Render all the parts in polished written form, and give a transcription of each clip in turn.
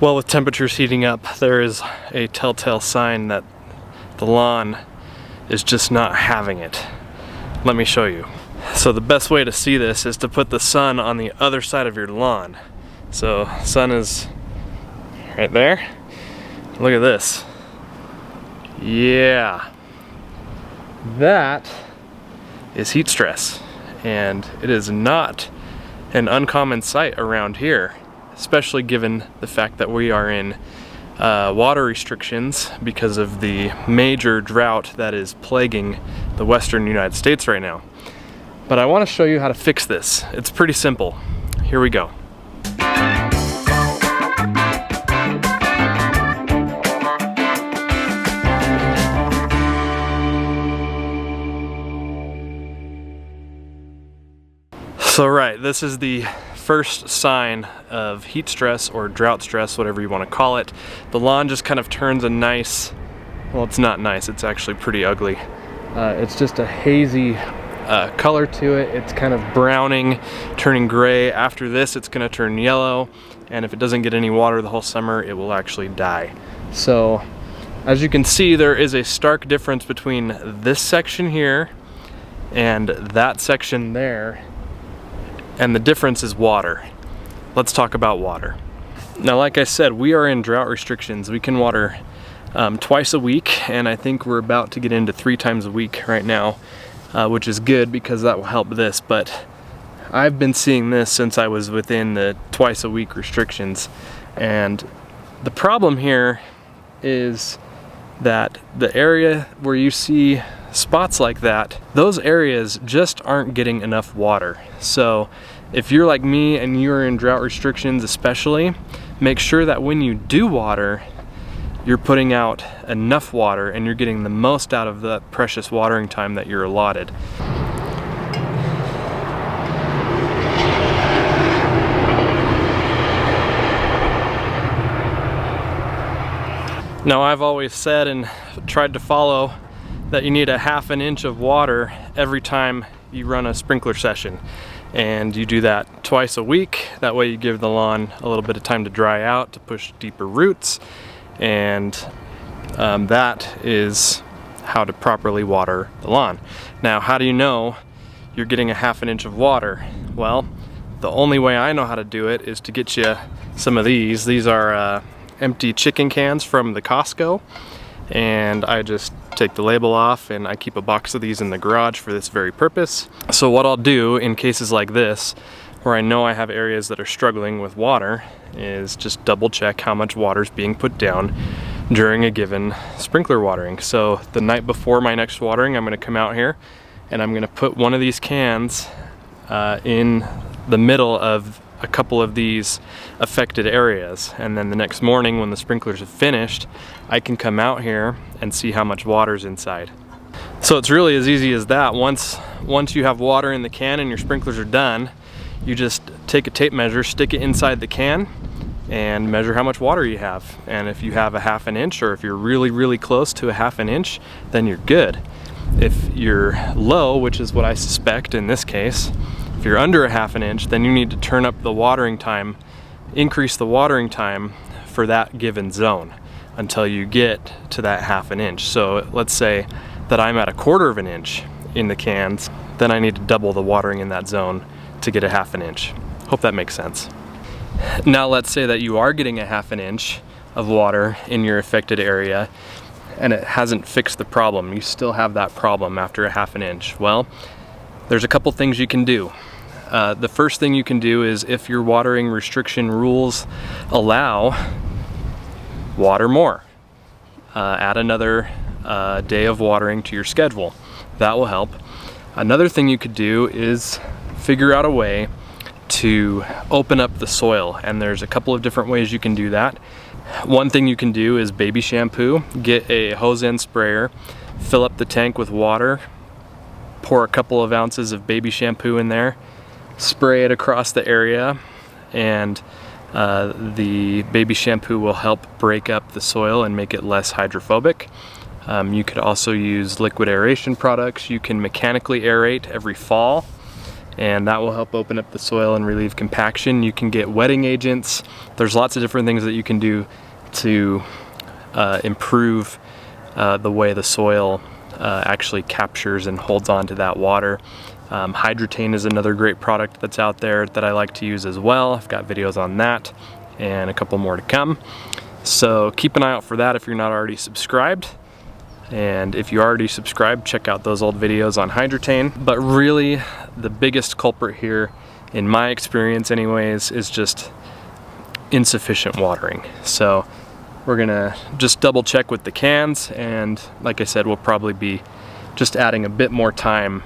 Well, with temperatures heating up, there is a telltale sign that the lawn is just not having it. Let me show you. So the best way to see this is to put the sun on the other side of your lawn. So sun is right there. Look at this. Yeah. That is heat stress, and it is not an uncommon sight around here, especially given the fact that we are in water restrictions because of the major drought that is plaguing the western United States right now. But I want to show you how to fix this. It's pretty simple. Here we go. So right, this is the first sign of heat stress or drought stress, whatever you want to call it. The lawn just kind of turns a nice, well, it's not nice, it's actually pretty ugly. It's just a hazy color to it. It's kind of browning, turning gray. After this, it's going to turn yellow, and if it doesn't get any water the whole summer, it will actually die. So as you can see, there is a stark difference between this section here and that section there. And the difference is water. Let's talk about water. Now, like I said, we are in drought restrictions. We can water twice a week, and I think we're about to get into 3 times a week right now, which is good because that will help this. But I've been seeing this since I was within the twice a week restrictions. And the problem here is that the area where you see spots like that, those areas just aren't getting enough water. So if you're like me and you're in drought restrictions especially, make sure that when you do water, you're putting out enough water and you're getting the most out of the precious watering time that you're allotted. Now, I've always said and tried to follow that you need a ½ an inch of water every time you run a sprinkler session, and you do that twice a week. That way you give the lawn a little bit of time to dry out, to push deeper roots, and that is how to properly water the lawn. Now, how do you know you're getting a ½ an inch of water? Well, the only way I know how to do it is to get you some of these. These are empty chicken cans from the Costco, and I just take the label off and I keep a box of these in the garage for this very purpose. So what I'll do in cases like this, where I know I have areas that are struggling with water, is just double check how much water is being put down during a given sprinkler watering. So the night before my next watering, I'm going to come out here and I'm going to put one of these cans in the middle of a couple of these affected areas, and then the next morning when the sprinklers have finished, I can come out here and see how much water's inside. So it's really as easy as that. Once you have water in the can and your sprinklers are done, you just take a tape measure, stick it inside the can, and measure how much water you have. And if you have a ½ an inch, or if you're really close to a ½ an inch, then you're good. If you're low, which is what I suspect in this case, if you're under a ½ an inch, then you need to turn up the watering time, increase the watering time for that given zone until you get to that ½ an inch. So let's say that I'm at a ¼ of an inch in the cans, then I need to double the watering in that zone to get a ½ an inch. Hope that makes sense. Now let's say that you are getting a ½ an inch of water in your affected area and it hasn't fixed the problem. You still have that problem after a ½ an inch. Well, there's a couple things you can do. The first thing you can do is, if your watering restriction rules allow, water more. Add another day of watering to your schedule. That will help. Another thing you could do is figure out a way to open up the soil, and there's a couple of different ways you can do that. One thing you can do is baby shampoo. Get a hose end sprayer, fill up the tank with water, pour a couple of ounces of baby shampoo in there, spray it across the area, and the baby shampoo will help break up the soil and make it less hydrophobic. You could also use liquid aeration products. You can mechanically aerate every fall, and that will help open up the soil and relieve compaction. You can get wetting agents. There's lots of different things that you can do to improve the way the soil actually captures and holds on to that water. Hydretain is another great product that's out there that I like to use as well. I've got videos on that and a couple more to come. So keep an eye out for that if you're not already subscribed. And if you already subscribed, check out those old videos on Hydretain. But really, the biggest culprit here, in my experience anyways, is just insufficient watering. So we're gonna just double check with the cans, and like I said, we'll probably be just adding a bit more time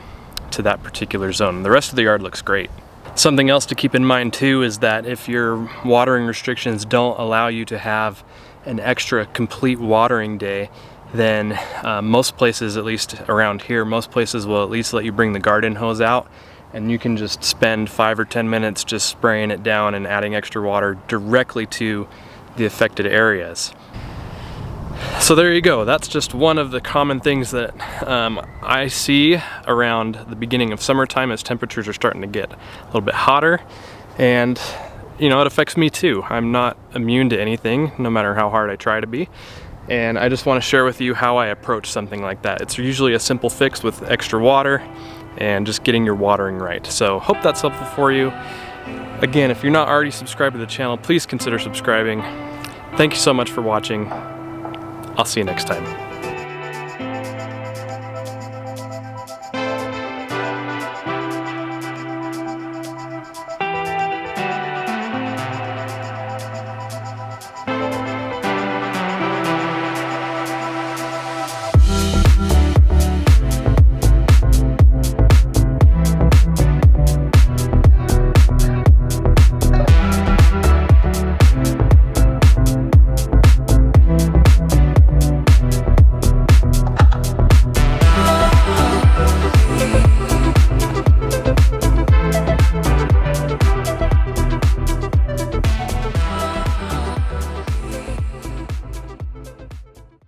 to that particular zone. The rest of the yard looks great. Something else to keep in mind too is that if your watering restrictions don't allow you to have an extra complete watering day, then most places, at least around here, most places will at least let you bring the garden hose out, and you can just spend 5 or 10 minutes just spraying it down and adding extra water directly to the affected areas. So there you go. That's just one of the common things that I see around the beginning of summertime as temperatures are starting to get a little bit hotter. And you know, it affects me too. I'm not immune to anything, no matter how hard I try to be. And I just want to share with you how I approach something like that. It's usually a simple fix with extra water and just getting your watering right. So hope that's helpful for you. Again, if you're not already subscribed to the channel, please consider subscribing. Thank you so much for watching. I'll see you next time.